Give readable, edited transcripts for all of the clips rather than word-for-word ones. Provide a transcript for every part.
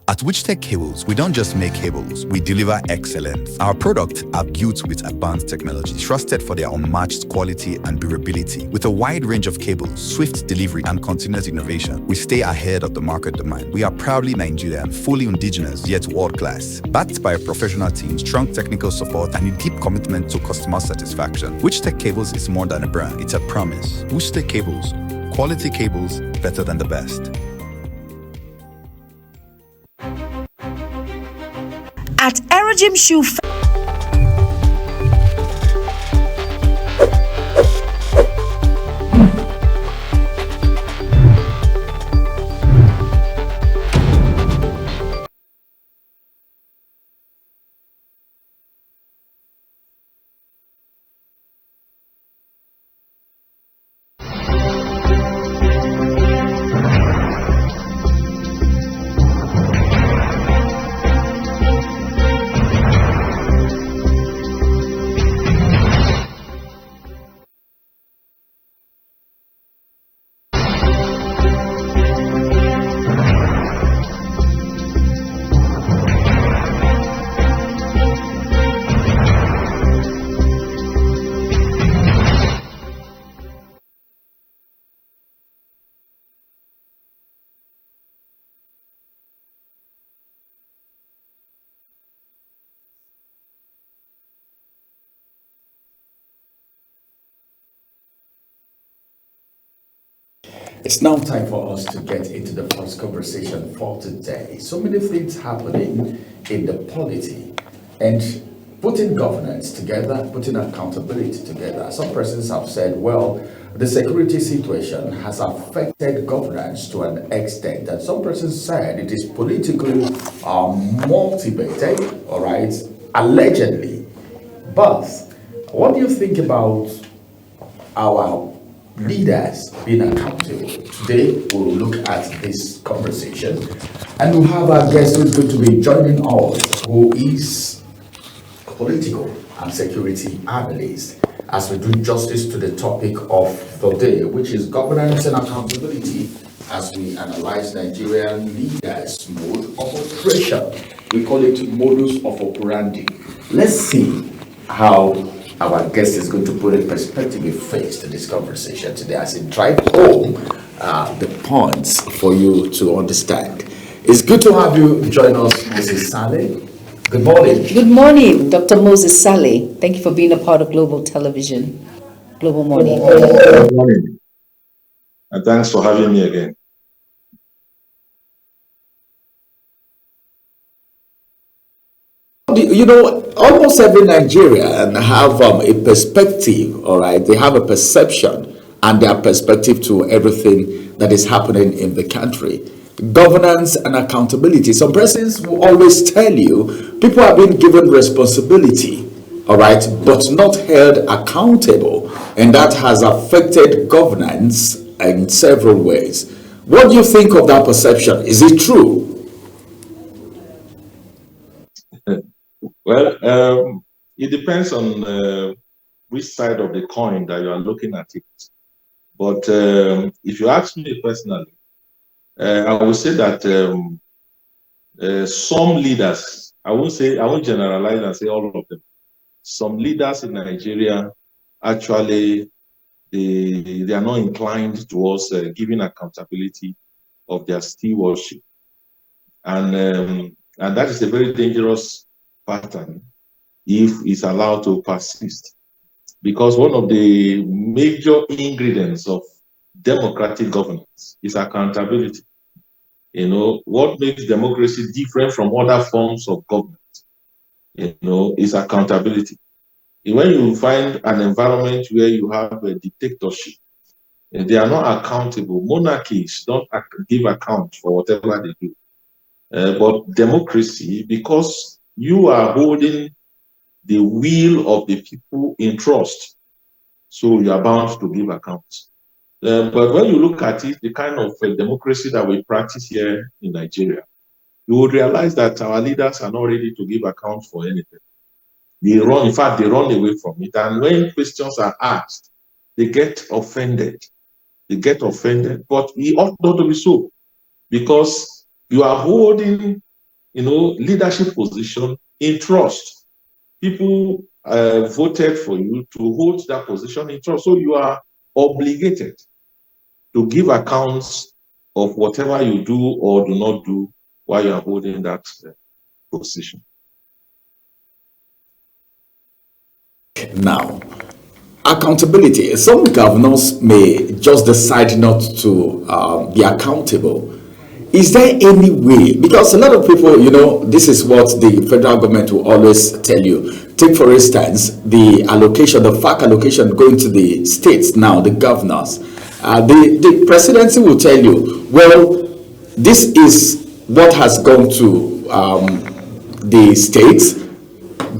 At Witchtech Cables, we don't just make cables, we deliver excellence. Our products are built with advanced technology, trusted for their unmatched quality and durability. With a wide range of cables, swift delivery, and continuous innovation, we stay ahead of the market demand. We are proudly Nigerian, fully indigenous, yet world-class. Backed by a professional team, strong technical support, and a deep commitment to customer satisfaction. Witchtech Cables is more than a brand, it's a promise. Witchtech Cables, quality cables, better than the best. At Erojim Shoe It's now time for us to get into the first conversation for today. So many things happening in the polity and putting governance together, putting accountability together. Some persons have said, well, the security situation has affected governance to an extent. And some persons said it is politically motivated, all right, allegedly. But what do you think about our leaders being accountable? Today we'll look at this conversation, and we'll have our guest who's going to be joining us, who is a political and security analyst, as we do justice to the topic of the day, which is governance and accountability, as we analyze Nigerian leaders' mode of operation. We call it modus of operandi. Let's see how our guest is going to put a perspective in face to this conversation today, as he drive home the points for you to understand. It's good to have you join us, Mrs. Saleh. Good morning. Good morning, Dr. Moses Saleh. Thank you for being a part of Global Television. Global Morning. Good morning. And thanks for having me again. You know, almost every Nigerian have a perspective, all right? They have a perception and their perspective to everything that is happening in the country. Governance and accountability. Some persons will always tell you people have been given responsibility, all right, but not held accountable, and that has affected governance in several ways. What do you think of that perception? Is it true? Well, it depends on which side of the coin that you are looking at it. But if you ask me personally, I would say that some leaders, I won't generalize and say all of them. Some leaders in Nigeria actually they are not inclined towards giving accountability of their stewardship, and that is a very dangerous pattern if it's allowed to persist, because one of the major ingredients of democratic governance is accountability. You know, what makes democracy different from other forms of government, you know, is accountability. When you find an environment where you have a dictatorship, they are not accountable. Monarchies don't give account for whatever they do. But democracy, because you are holding the will of the people in trust, so you are bound to give accounts. But when you look at it, the kind of democracy that we practice here in Nigeria, you would realize that our leaders are not ready to give account for anything. They run, in fact, they run away from it. And when questions are asked, they get offended. They get offended, but it ought not to be so, because you are holding leadership position in trust. People voted for you to hold that position in trust. So you are obligated to give accounts of whatever you do or do not do while you are holding that position. Now, accountability. Some governors may just decide not to be accountable. Is there any way? Because a lot of people, this is what the federal government will always tell you. Take, for instance, the allocation, the FAC allocation going to the states now, the governors. The presidency will tell you, well, this is what has gone to the states,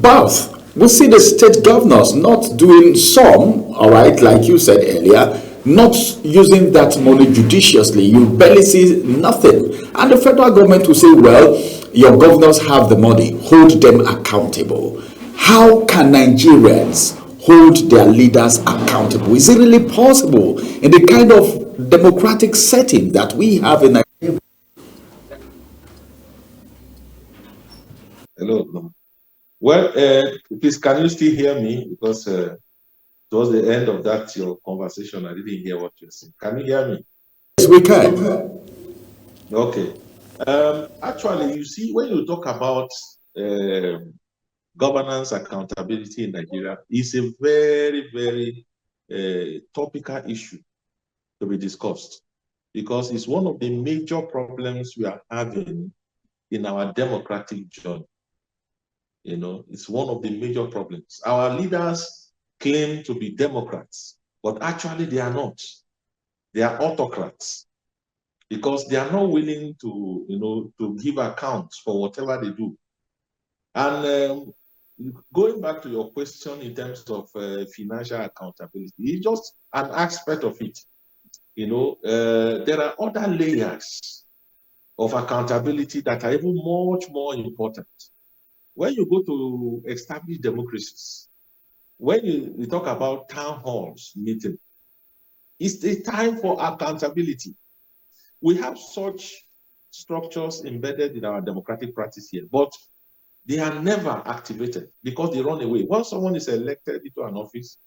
but we see the state governors not doing some, all right, like you said earlier, not using that money judiciously. You barely see nothing. And the federal government will say, well, your governors have the money, hold them accountable. How can Nigerians hold their leaders accountable? Is it really possible in the kind of democratic setting that we have in Nigeria? Hello. Well, please, can you still hear me? Because towards the end of that, your conversation, I didn't hear what you're saying. Can you hear me? Yes, we can. Okay. Actually, you see, when you talk about governance accountability in Nigeria, it's a very, very topical issue to be discussed, because it's one of the major problems we are having in our democratic journey. It's one of the major problems. Our leaders claim to be Democrats, but actually they are not. They are autocrats, because they are not willing to give accounts for whatever they do. And going back to your question in terms of financial accountability, it's just an aspect of it. There are other layers of accountability that are even much more important. When you go to established democracies, when you talk about town halls meeting, it's a time for accountability. We have such structures embedded in our democratic practice here, but they are never activated because they run away. Once someone is elected into an office,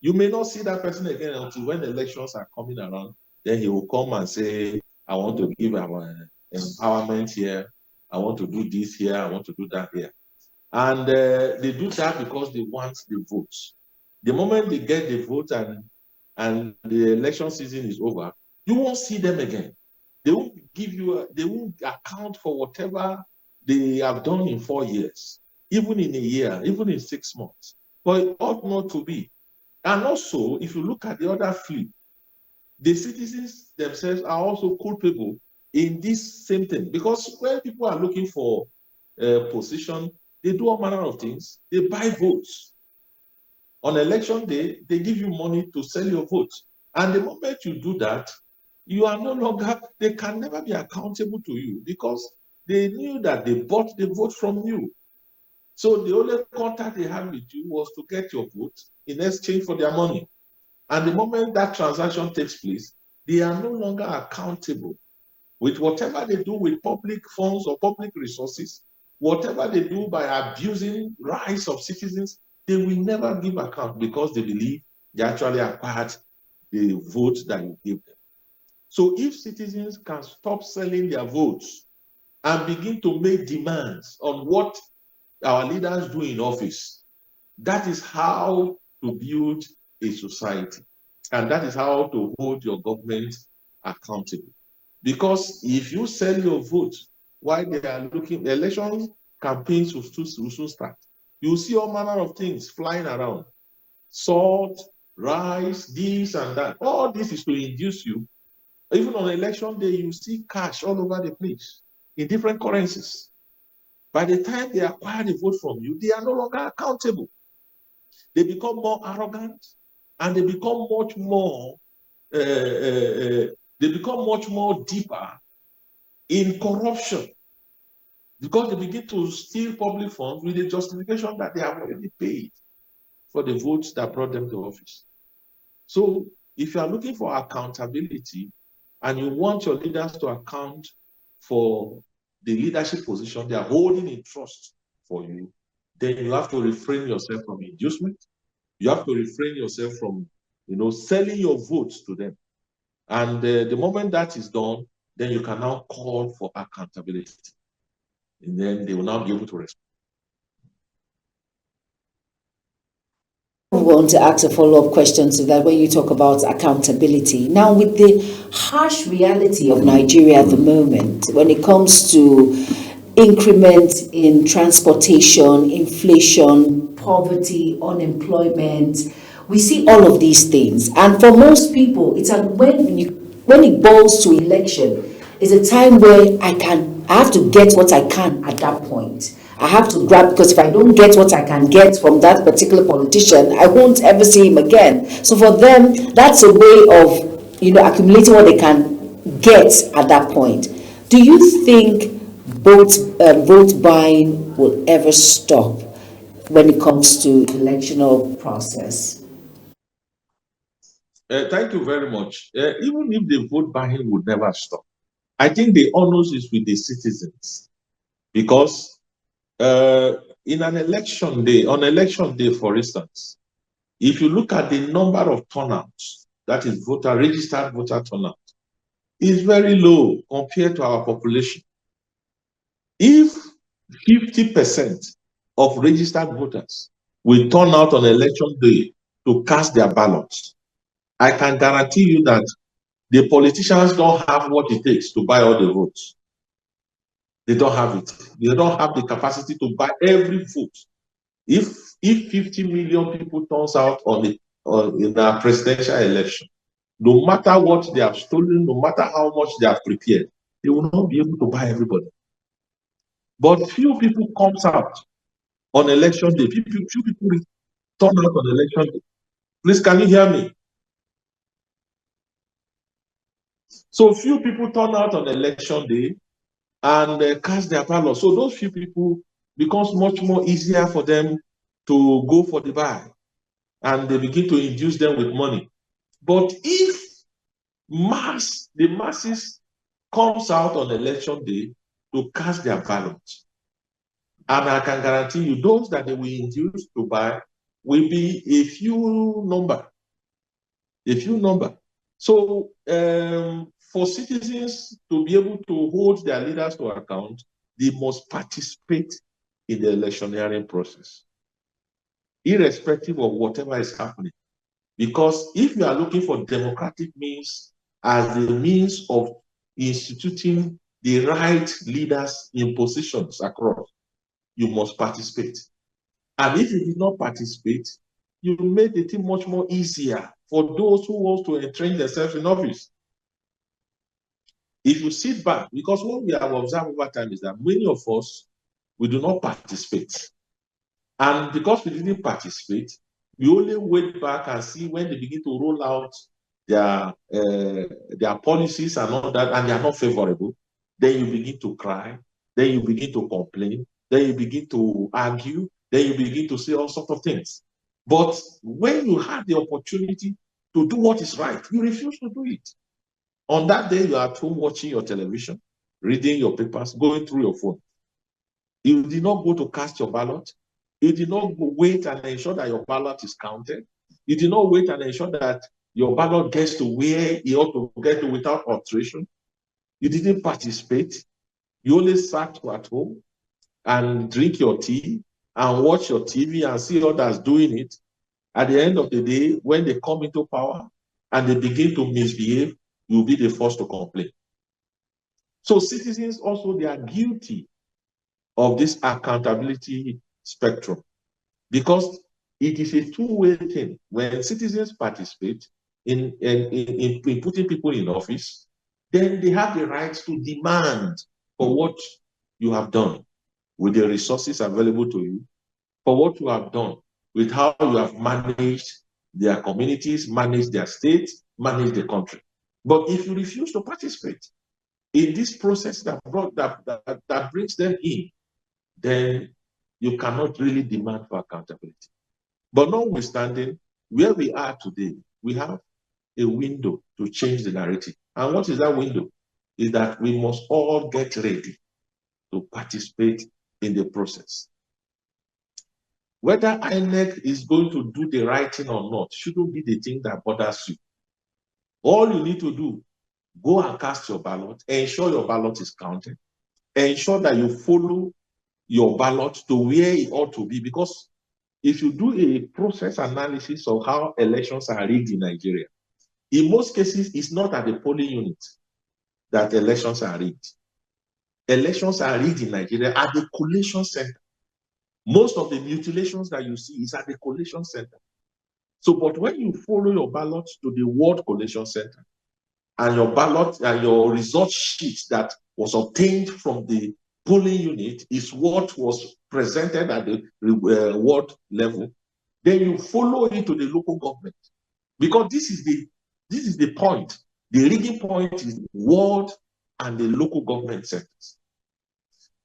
you may not see that person again until when elections are coming around. Then he will come and say, I want to give our empowerment here. I want to do this here. I want to do that here. And they do that because they want the votes. The moment they get the vote and the election season is over, you won't see them again. They won't give you, they won't account for whatever they have done in 4 years, even in a year, even in 6 months. But it ought not to be. And also, if you look at the other flip, the citizens themselves are also culpable in this same thing. Because when people are looking for a position, they do all manner of things. They buy votes. On election day, they give you money to sell your vote. And the moment you do that, you are no longer, they can never be accountable to you because they knew that they bought the vote from you. So the only contact they had with you was to get your vote in exchange for their money. And the moment that transaction takes place, they are no longer accountable with whatever they do with public funds or public resources, whatever they do by abusing rights of citizens, they will never give account because they believe they actually acquired the vote that you gave them. So if citizens can stop selling their votes and begin to make demands on what our leaders do in office, that is how to build a society. And that is how to hold your government accountable. Because if you sell your vote while they are looking, the election campaigns will soon start. You'll see all manner of things flying around. Salt, rice, this and that. All this is to induce you. Even on election day, you see cash all over the place in different currencies. By the time they acquire the vote from you, they are no longer accountable. They become more arrogant and they become much more deeper in corruption because they begin to steal public funds with the justification that they have already paid for the votes that brought them to office. So if you are looking for accountability and you want your leaders to account for the leadership position, they are holding a trust for you, then you have to refrain yourself from inducement. You have to refrain yourself from, selling your votes to them. And the moment that is done, then you can now call for accountability. And then they will now be able to respond. I want to ask a follow-up question to that when you talk about accountability. Now, with the harsh reality of Nigeria at the moment, when it comes to increment in transportation, inflation, poverty, unemployment, we see all of these things. And for most people, it's when it boils to election, it's a time where I have to get what I can at that point. I have to grab, because if I don't get what I can get from that particular politician, I won't ever see him again. So for them, that's a way of, accumulating what they can get at that point. Do you think vote buying will ever stop when it comes to electional process? Thank you very much. Even if the vote buying would never stop, I think the onus is with the citizens, because in an election day, on election day, for instance, if you look at the number of turnouts, that is registered voter turnout, is very low compared to our population. If 50% of registered voters will turn out on election day to cast their ballots, I can guarantee you that the politicians don't have what it takes to buy all the votes. They don't have it. They don't have the capacity to buy every vote. If 50 million people turns out in a presidential election, no matter what they have stolen, no matter how much they have prepared, they will not be able to buy everybody. But few people comes out on election day. Few people turn out on election day. Please, can you hear me? So few people turn out on election day and cast their ballot. So those few people becomes much more easier for them to go for the buy, and they begin to induce them with money. But if the masses comes out on election day to cast their ballot, and I can guarantee you those that they will induce to buy will be a few number. So for citizens to be able to hold their leaders to account, they must participate in the electioneering process, irrespective of whatever is happening. Because if you are looking for democratic means as a means of instituting the right leaders in positions across, you must participate. And if you did not participate, you made the thing much more easier for those who want to entrench themselves in office. If you sit back, because what we have observed over time is that many of us, we do not participate. And because we didn't participate, we only wait back and see when they begin to roll out their policies and all that, and they are not favorable. Then you begin to cry, then you begin to complain, then you begin to argue, then you begin to say all sorts of things. But when you have the opportunity to do what is right, you refuse to do it. On that day, you are at home watching your television, reading your papers, going through your phone. You did not go to cast your ballot. You did not wait and ensure that your ballot is counted. You did not wait and ensure that your ballot gets to where it ought to get to without alteration. You didn't participate. You only sat at home and drink your tea and watch your TV and see others doing it. At the end of the day, when they come into power and they begin to misbehave, you'll be the first to complain. So citizens also, they are guilty of this accountability spectrum, because it is a two-way thing. When citizens participate in putting people in office, then they have the right to demand for what you have done with the resources available to you, for what you have done with how you have managed their communities, managed their states, managed the country. But if you refuse to participate in this process that brings them in, then you cannot really demand for accountability. But notwithstanding, where we are today, we have a window to change the narrative. And what is that window? Is that we must all get ready to participate in the process. Whether INEC is going to do the right thing or not shouldn't be the thing that bothers you. All you need to do, go and cast your ballot, ensure your ballot is counted, ensure that you follow your ballot to where it ought to be, because if you do a process analysis of how elections are rigged in Nigeria, in most cases, it's not at the polling unit that elections are rigged. Elections are rigged in Nigeria at the collation center. Most of the mutilations that you see is at the collation center. So, but when you follow your ballot to the ward collation center, and your ballot and your result sheet that was obtained from the polling unit is what was presented at the ward level, then you follow it to the local government. Because this is the point. The rigging point is ward and the local government centers.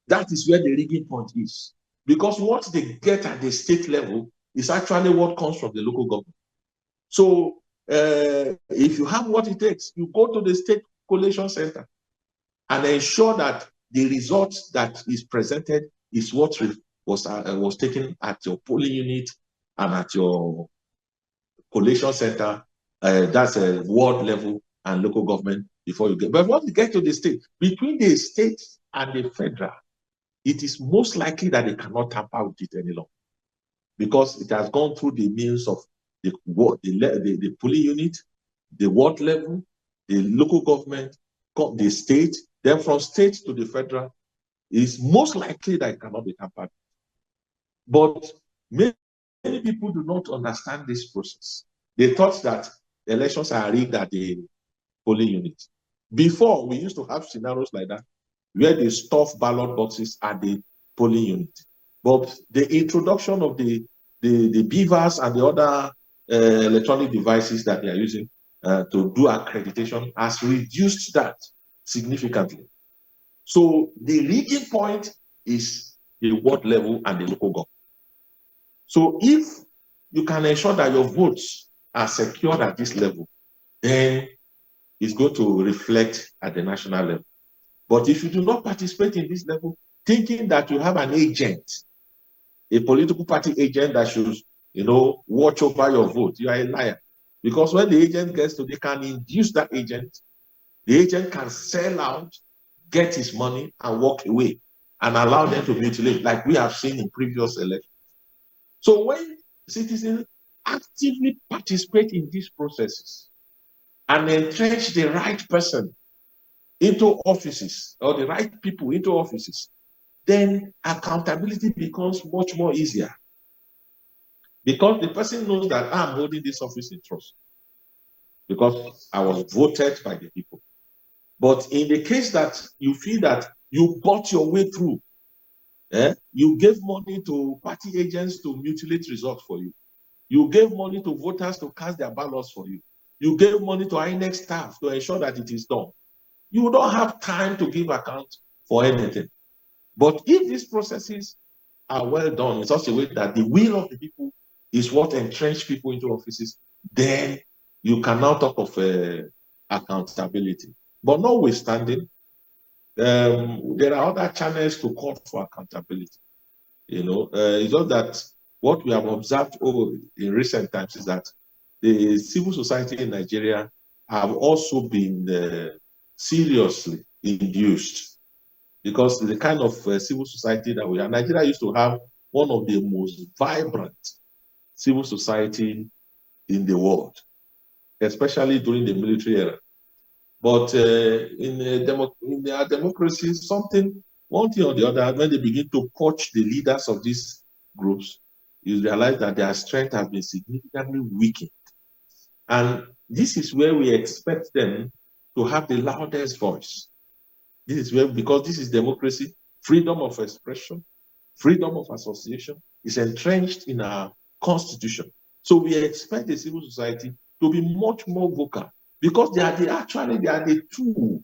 That is where the rigging point is. Because what they get at the state level is actually what comes from the local government. So if you have what it takes, you go to the state collation center and ensure that the result that is presented is what was taken at your polling unit and at your collation center. That's a ward level and local government before you get. But once you get to the state, between the state and the federal, it is most likely that they cannot tamper with it any longer, because it has gone through the means of the polling unit, the ward level, the local government, the state, then from state to the federal. It's most likely that it cannot be tampered. But many people do not understand this process. They thought that elections are rigged at the polling unit. Before, we used to have scenarios like that, where they stuff ballot boxes at the polling unit. But the introduction of the beavers and the other electronic devices that they are using to do accreditation has reduced that significantly. So the rigging point is the ward level and the local government. So if you can ensure that your votes are secured at this level, then it's going to reflect at the national level. But if you do not participate in this level, thinking that you have an agent, a political party agent that should, watch over your vote, you are a liar. Because when the agent gets to, they can induce that agent. The agent can sell out, get his money, and walk away, and allow them to mutilate, like we have seen in previous elections. So when citizens actively participate in these processes and entrench the right person into offices, or the right people into offices, then accountability becomes much more easier. Because the person knows that I'm holding this office in trust, because I was voted by the people. But in the case that you feel that you bought your way through, you gave money to party agents to mutilate results for you. You gave money to voters to cast their ballots for you. You gave money to INEC staff to ensure that it is done. You don't have time to give account for anything. But if these processes are well done in such a way that the will of the people is what entrench people into offices, then you can now talk of accountability. But notwithstanding, there are other channels to call for accountability. It's just that what we have observed in recent times is that the civil society in Nigeria have also been seriously induced, because the kind of civil society that we have. Nigeria used to have one of the most vibrant civil society in the world, especially during the military era. But in our democracy, one thing or the other, when they begin to coach the leaders of these groups, you realize that their strength has been significantly weakened. And this is where we expect them to have the loudest voice. This is where, because this is democracy, freedom of expression, freedom of association is entrenched in our constitution. So we expect the civil society to be much more vocal, because they are the tool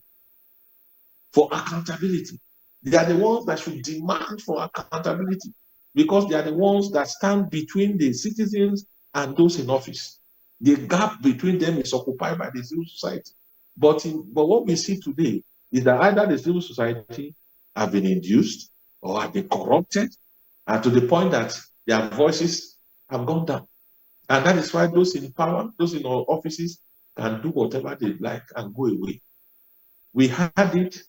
for accountability. They are the ones that should demand for accountability, because they are the ones that stand between the citizens and those in office. The gap between them is occupied by the civil society. But what we see today is that either the civil society have been induced or have been corrupted, and to the point that their voices have gone down. And that is why those in power, those in our offices, can do whatever they like and go away. We had it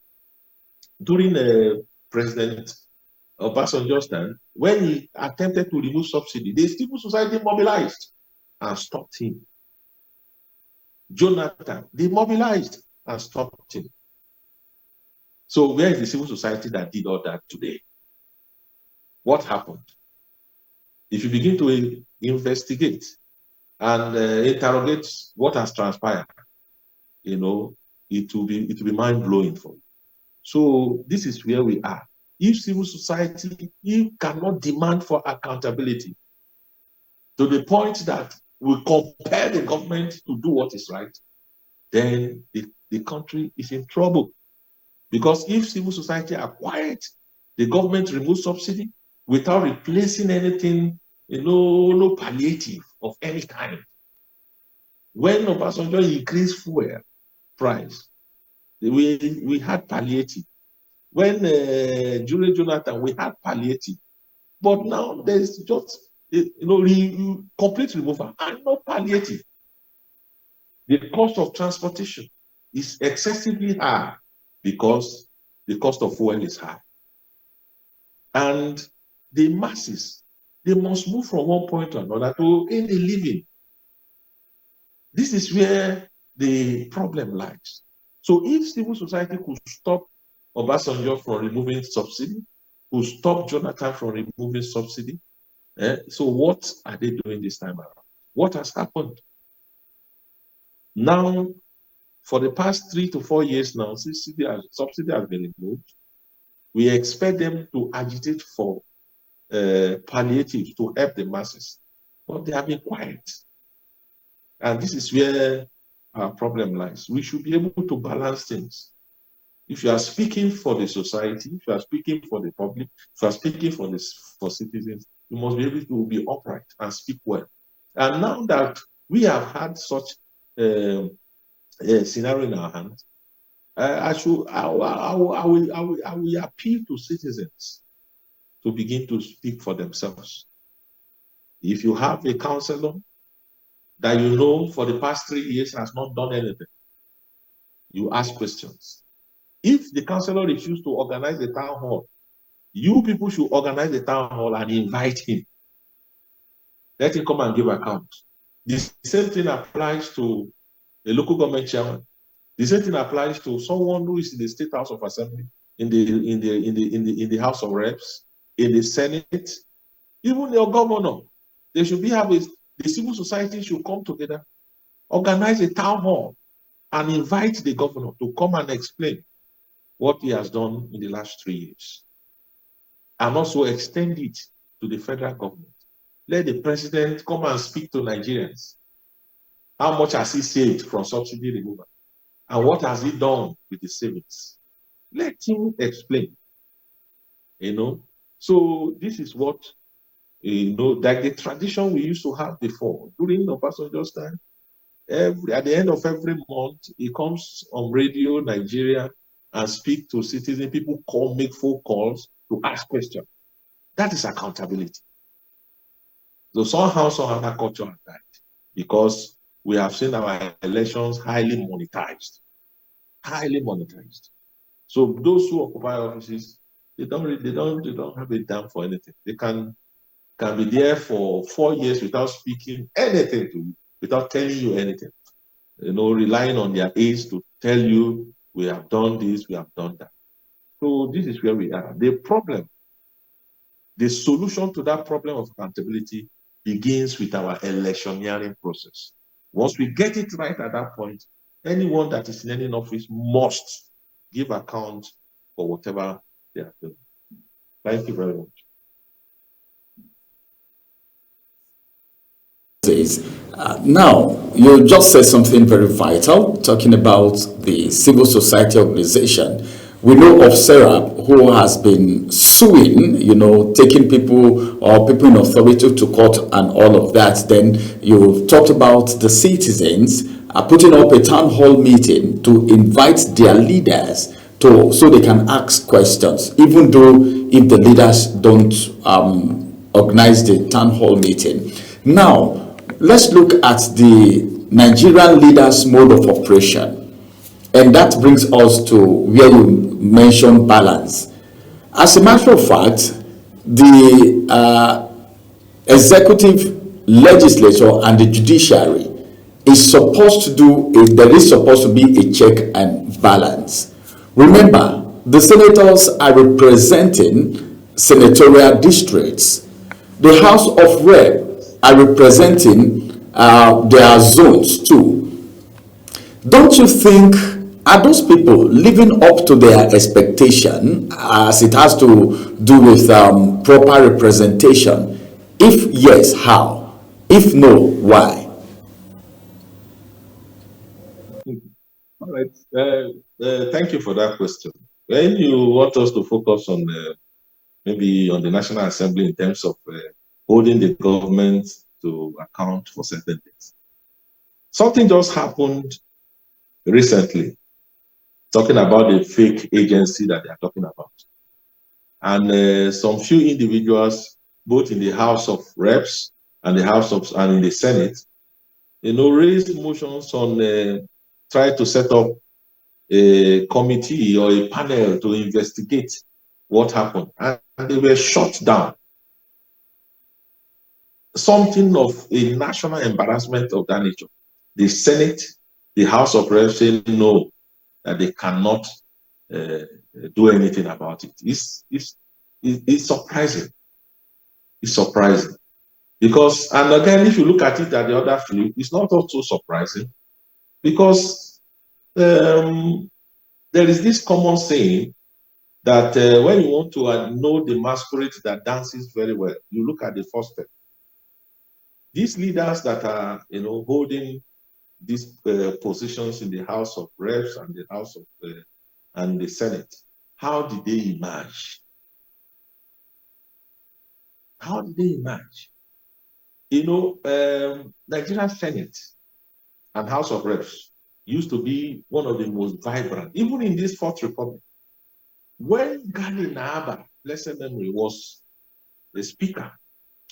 during President Obasanjo's time when he attempted to remove subsidy. The civil society mobilized and stopped him. Jonathan, they mobilized and stopped him. So where is the civil society that did all that today? What happened? If you begin to investigate and interrogate what has transpired, it will be mind-blowing for you. So this is where we are. If civil society, you cannot demand for accountability to the point that we compel the government to do what is right, then the country is in trouble. Because if civil society are quiet, the government removes subsidy without replacing anything, no palliative of any kind. When Obasanjo increased fuel price, we had palliative. When during Jonathan, we had palliative. But now there's just complete removal and no palliative. The cost of transportation is excessively high because the cost of fuel is high. And the masses, they must move from one point to another to earn a living. This is where the problem lies. So if civil society could stop Obasanjo from removing subsidy, could stop Jonathan from removing subsidy, so what are they doing this time around? What has happened? Now, for the past 3 to 4 years now, since subsidy has been removed, we expect them to agitate for palliatives to help the masses, but they have been quiet. And this is where our problem lies. We should be able to balance things. If you are speaking for the society, if you are speaking for the public, if you are speaking for citizens, you must be able to be upright and speak well. And now that we have had such a scenario in our hands, I will appeal to citizens to begin to speak for themselves. If you have a councillor that you know for the past 3 years has not done anything, you ask questions. If the councillor refuses to organize a town hall, you people should organize a town hall and invite him. Let him come and give account. The same thing applies to a local government chairman. The same thing applies to someone who is in the State House of Assembly, in the House of Reps, in the Senate, even your governor. They should the civil society should come together, organize a town hall, and invite the governor to come and explain what he has done in the last 3 years. And also extend it to the federal government. Let the president come and speak to Nigerians. How much has he saved from subsidy removal? And what has he done with the savings? Let him explain. So this is what, like the tradition we used to have before. During Obasanjo's time, at the end of every month, he comes on radio, Nigeria, and speak to citizens. People make phone calls to ask questions. That is accountability. So somehow, some other culture has died because we have seen our elections highly monetized. Highly monetized. So those who occupy offices, they don't have a damn for anything. They can be there for 4 years without speaking anything to you, without telling you anything. Relying on their aides to tell you, we have done this, we have done that. So this is where we are. The solution to that problem of accountability begins with our electioneering process. Once we get it right at that point, anyone that is in any office must give account for whatever they are doing. Thank you very much. Now, you just said something very vital, talking about the civil society organization. We know of Serap, who has been suing, taking people or people in authority to court and all of that. Then you've talked about the citizens putting up a town hall meeting to invite their leaders so they can ask questions, even though if the leaders don't organize the town hall meeting. Now, let's look at the Nigerian leaders' mode of operation, and that brings us to where you mentioned balance. As a matter of fact, the executive, legislature, and the judiciary is supposed to there is supposed to be a check and balance. Remember, the senators are representing senatorial districts. The House of Rep are representing their zones too. Don't you think, are those people living up to their expectation as it has to do with proper representation? If yes, how? If no, why? All right. Thank you for that question. When you want us to focus on maybe on the National Assembly in terms of holding the government to account for certain things, something just happened recently, talking about the fake agency that they are talking about. And some few individuals, both in the House of Reps and and in the Senate, raised motions on try to set up a committee or a panel to investigate what happened, and they were shut down. Something of a national embarrassment of that nature. The Senate, the House of Reps say no, that they cannot do anything about it. It's surprising. It's surprising. Because, and again, if you look at it at the other flip, it's not also surprising, because there is this common saying that when you want to know the masquerade that dances very well, you look at the first step. These leaders that are, holding these positions in the House of Reps and the House of and the Senate, how did they emerge? How did they emerge? Nigerian Senate and House of Reps used to be one of the most vibrant, even in this Fourth Republic. When Gani Naaba, blessed memory, was the Speaker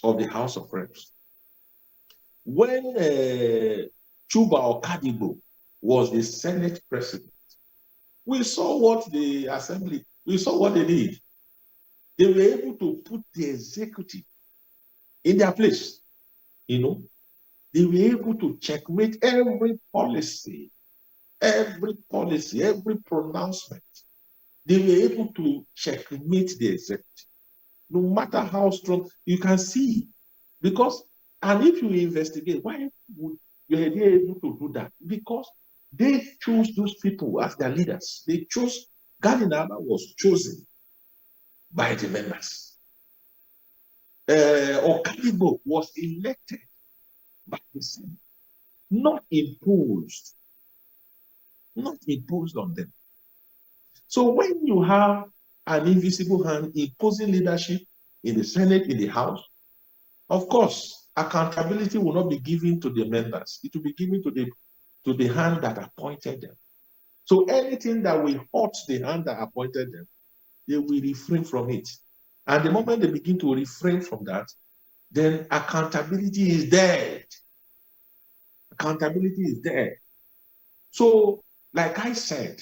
of the House of Reps, when Chuba Okadibo was the Senate President, we saw what the Assembly, we saw what they did. They were able to put the executive in their place. They were able to checkmate every policy, every pronouncement. They were able to checkmate the executive, no matter how strong. You can see, because, and if you investigate, why were they able to do that? Because they chose those people as their leaders. They chose, Gani Naaba was chosen by the members. Okadibo was elected by the Senate, not imposed on them. So when you have an invisible hand imposing leadership in the Senate, in the House, of course, accountability will not be given to the members. It will be given to the hand that appointed them. So anything that will hurt the hand that appointed them, they will refrain from it. And the moment they begin to refrain from that, then accountability is dead. Accountability is dead. So, like I said,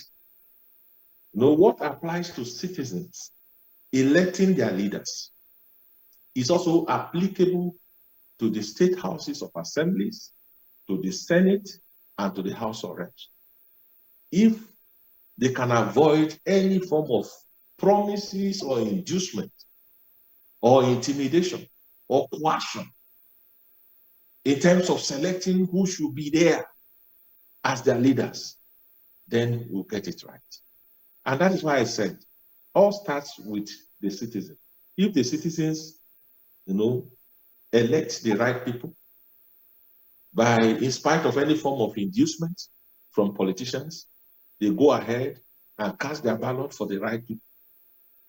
what applies to citizens electing their leaders is also applicable to the state houses of assemblies, to the Senate, and to the House of Reps. If they can avoid any form of promises or inducement or intimidation or coercion in terms of selecting who should be there as their leaders, then we'll get it right. And that is why I said, all starts with the citizen. If the citizens, elect the right people, in spite of any form of inducement from politicians, they go ahead and cast their ballot for the right people,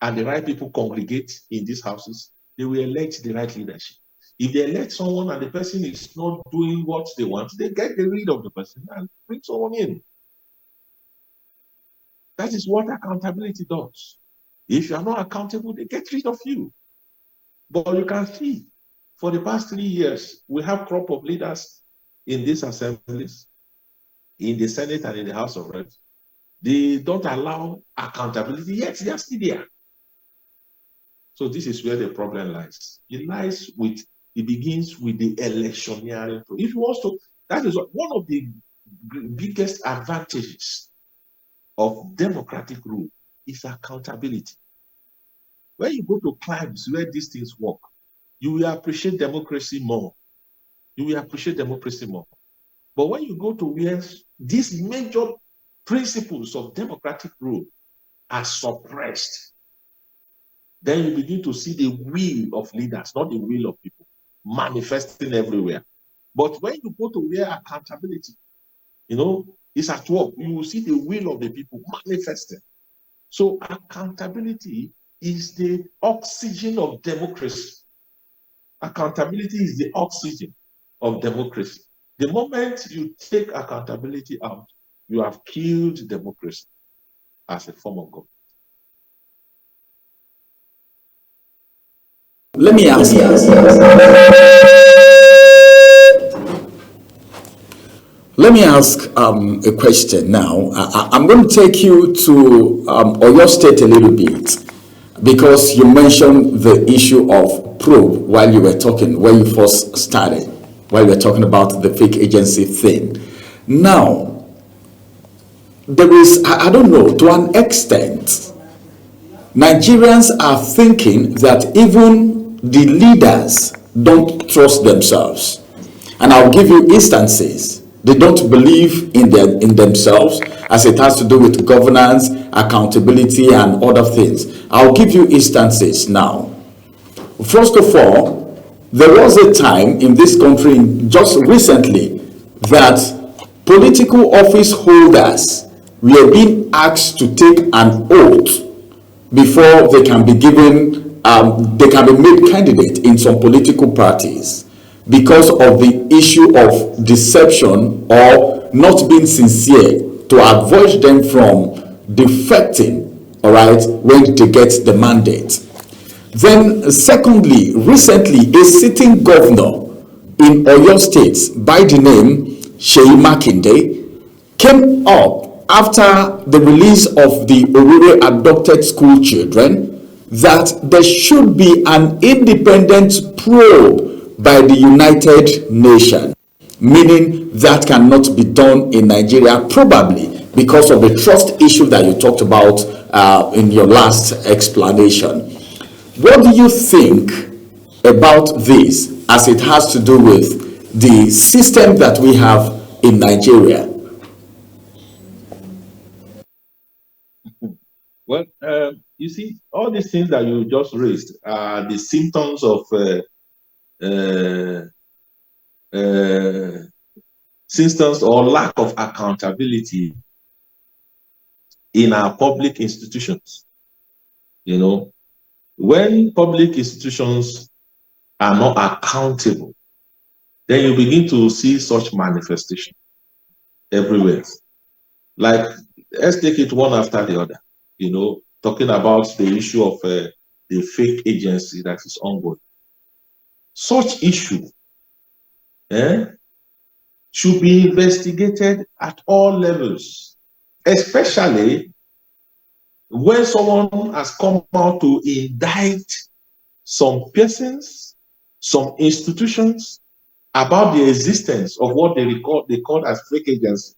and the right people congregate in these houses, they will elect the right leadership. If they elect someone and the person is not doing what they want, they get rid of the person and bring someone in. That is what accountability does. If you are not accountable, they get rid of you. But you can see, for the past 3 years, we have crop of leaders in these assemblies, in the Senate and in the House of Reps. They don't allow accountability, yet they are still there. So this is where the problem lies. It begins with the electioneering. If you want to, that is one of the biggest advantages of democratic rule is accountability. When you go to climes where these things work, you will appreciate democracy more. You will appreciate democracy more. But when you go to where these major principles of democratic rule are suppressed, then you begin to see the will of leaders, not the will of people, manifesting everywhere. But when you go to where accountability, is at work, you will see the will of the people manifesting. So accountability is the oxygen of democracy. Accountability is the oxygen of democracy. The moment you take accountability out, you have killed democracy as a form of government. Let me ask a question now. I'm going to take you to Oyo State a little bit, because you mentioned the issue of probe while you were talking, when you first started, while you were talking about the fake agency thing. Now, there is, I don't know, to an extent, Nigerians are thinking that even the leaders don't trust themselves. And I'll give you instances. They don't believe in themselves, as it has to do with governance, accountability, and other things. I'll give you instances now. First of all, there was a time in this country just recently that political office holders were being asked to take an oath before they can be given, they can be made candidate in some political parties, because of the issue of deception or not being sincere, to avoid them from defecting, all right, when they get the mandate. Then secondly, recently a sitting governor in Oyo State by the name Seyi Makinde came up after the release of the Orire adopted school children that there should be an independent probe by the United Nations, meaning that cannot be done in Nigeria, probably because of the trust issue that you talked about in your last explanation. What do you think about this as it has to do with the system that we have in Nigeria? Well, you see, all these things that you just raised are the symptoms of systems or lack of accountability in our public institutions. When public institutions are not accountable, then you begin to see such manifestation everywhere. Like, let's take it one after the other. Talking about the issue of the fake agency that is ongoing. Such issue should be investigated at all levels, especially when someone has come out to indict some persons, some institutions about the existence of what they call as fake agency.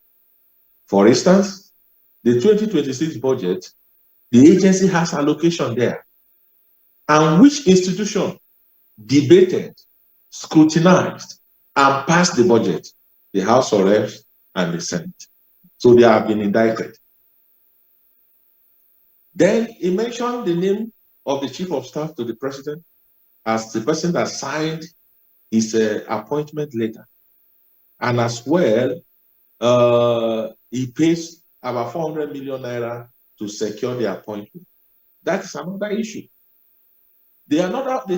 For instance, the 2026 budget, the agency has allocation there. And which institution debated, scrutinized, and passed the budget? The House of Reps and the Senate. So they have been indicted. Then he mentioned the name of the Chief of Staff to the President as the person that signed his appointment letter. And as well, he pays about 400 million naira to secure the appointment. That is another issue. The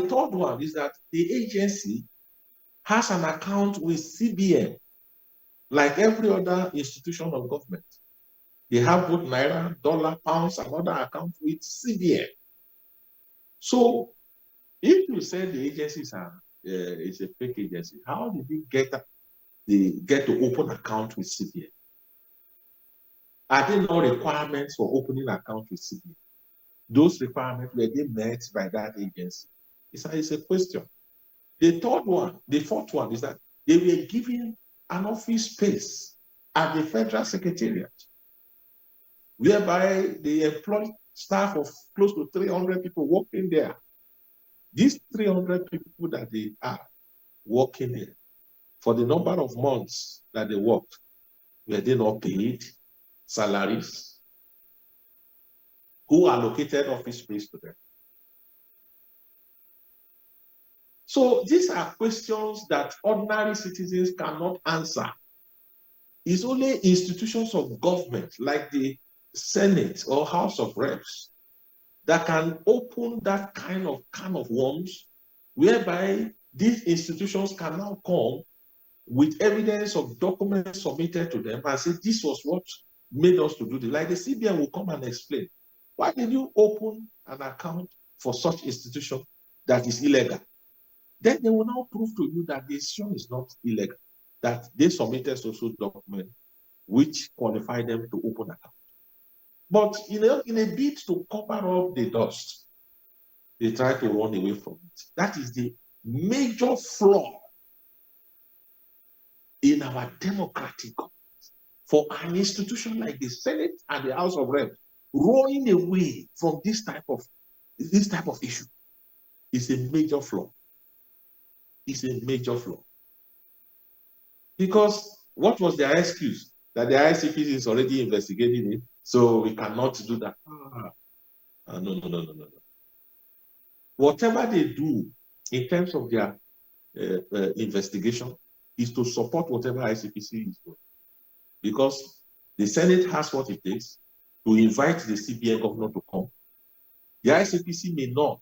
third one is that the agency has an account with CBN, like every other institution of government. They have both naira, dollar, pounds, and other accounts with CBN. So if you say the agencies are it's a fake agency, how did they get to open account with CBN? Are there no requirements for opening account with CBN? Those requirements, were they met by that agency? It's a question. The fourth one is that they were given an office space at the Federal Secretariat, whereby they employ staff of close to 300 people working there. These 300 people that they are working there, for the number of months that they worked, were they not paid salaries? Who allocated office space to them? So these are questions that ordinary citizens cannot answer. It's only institutions of government like the Senate or House of Reps that can open that kind of can of worms, whereby these institutions can now come with evidence of documents submitted to them and say this was what made us to do this. Like the CBN will come and explain, why did you open an account for such institution that is illegal? Then they will now prove to you that the institution is not illegal, that they submitted social documents which qualify them to open account. But in a bid to cover up the dust, they try to run away from it. That is the major flaw in our democratic government. For an institution like the Senate and the House of Reps running away from this type of issue is a major flaw. It's a major flaw. Because what was their excuse? That the ICPC is already investigating it, so we cannot do that. No. Whatever they do in terms of their investigation is to support whatever ICPC is doing. Because the Senate has what it takes to invite the CBN governor to come. The ICPC may not.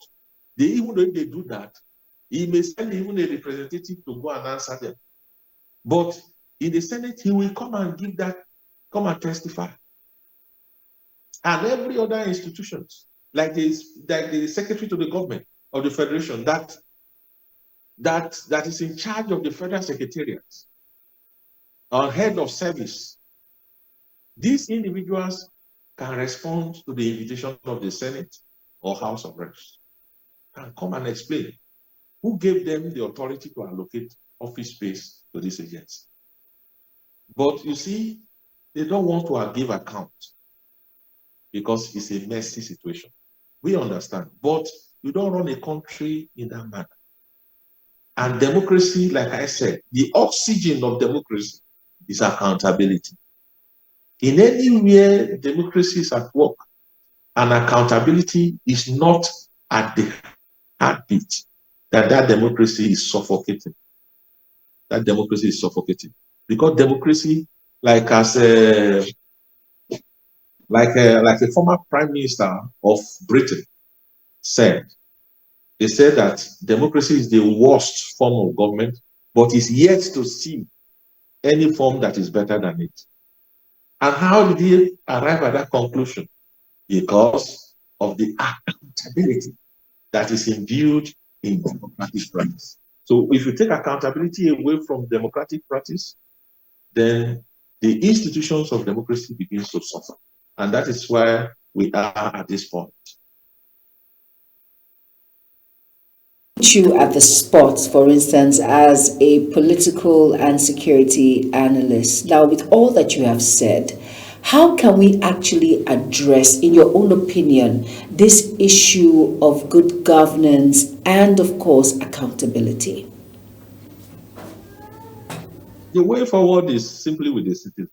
Even though if they do that, he may send even a representative to go and answer them. But in the Senate, he will come and testify. And every other institutions, like the secretary to the government of the federation, that is in charge of the federal secretariat, or head of service, these individuals can respond to the invitation of the Senate or House of Reps and come and explain who gave them the authority to allocate office space to this agency. But you see, they don't want to give account because it's a messy situation. We understand, but you don't run a country in that manner. And democracy, like I said, the oxygen of democracy is accountability. In anywhere democracy is at work, and accountability is not at the heartbeat, that democracy is suffocating. That democracy is suffocating. Because democracy, like a former prime minister of Britain said, they said that democracy is the worst form of government, but is yet to see any form that is better than it. And how did he arrive at that conclusion? Because of the accountability that is imbued in democratic practice. So if you take accountability away from democratic practice, then the institutions of democracy begins to suffer. And that is where we are at this point. You at the spot, for instance, as a political and security analyst. Now, with all that you have said, how can we actually address, in your own opinion, this issue of good governance and, of course, accountability? The way forward is simply with the citizens.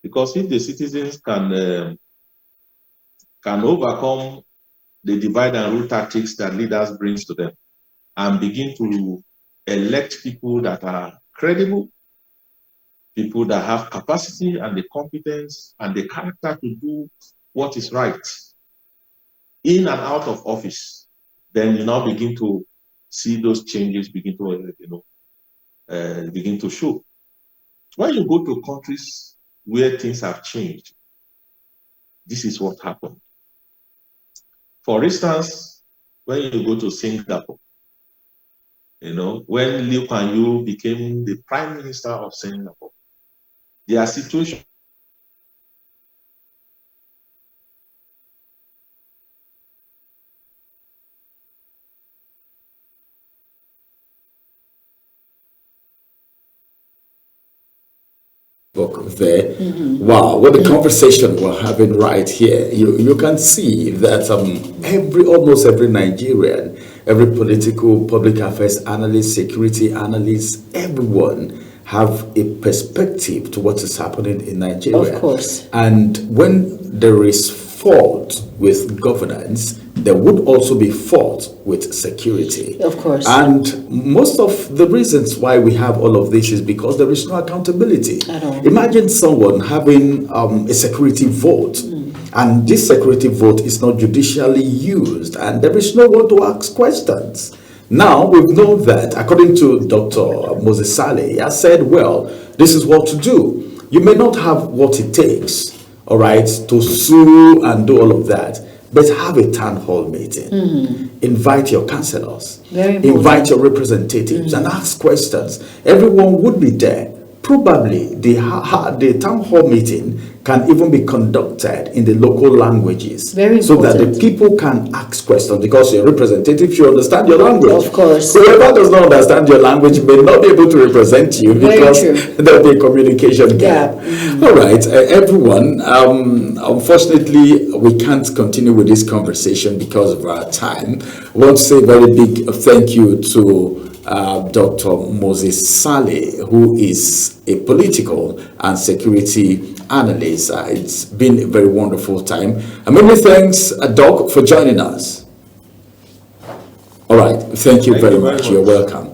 Because if the citizens can overcome the divide and rule tactics that leaders bring to them and begin to elect people that are credible, people that have capacity and the competence and the character to do what is right in and out of office, then you now begin to see those changes begin to show. When you go to countries where things have changed, this is what happened. For instance, when you go to Singapore, when Lee Kuan Yew became the Prime Minister of Singapore, their situation there. Wow, what a conversation we're having right here. You can see that almost every Nigerian, every political, public affairs analyst, security analyst, everyone have a perspective to what is happening in Nigeria. Of course. And when there is fault with governance, there would also be fault with security. Of course. And most of the reasons why we have all of this is because there is no accountability. At all. Imagine someone having a security vote, and this security vote is not judicially used, and there is no one to ask questions. Now, we know that, according to Dr. Moses Saleh, he has said, well, this is what to do. You may not have what it takes, all right, to sue and do all of that, but have a town hall meeting. Invite your councillors, invite your representatives, and ask questions. Everyone would be there. Probably the town hall meeting can even be conducted in the local languages, so that the people can ask questions, because your representative should understand your language. Of course. Whoever does not understand your language may not be able to represent you, because there will be a communication gap. All right, everyone, unfortunately, we can't continue with this conversation because of our time. I want to say a very big thank you to Dr. Moses Saleh, who is a political and security analyst. It's been a very wonderful time. And many thanks, Doc, for joining us. All right, thank you very much. You're welcome.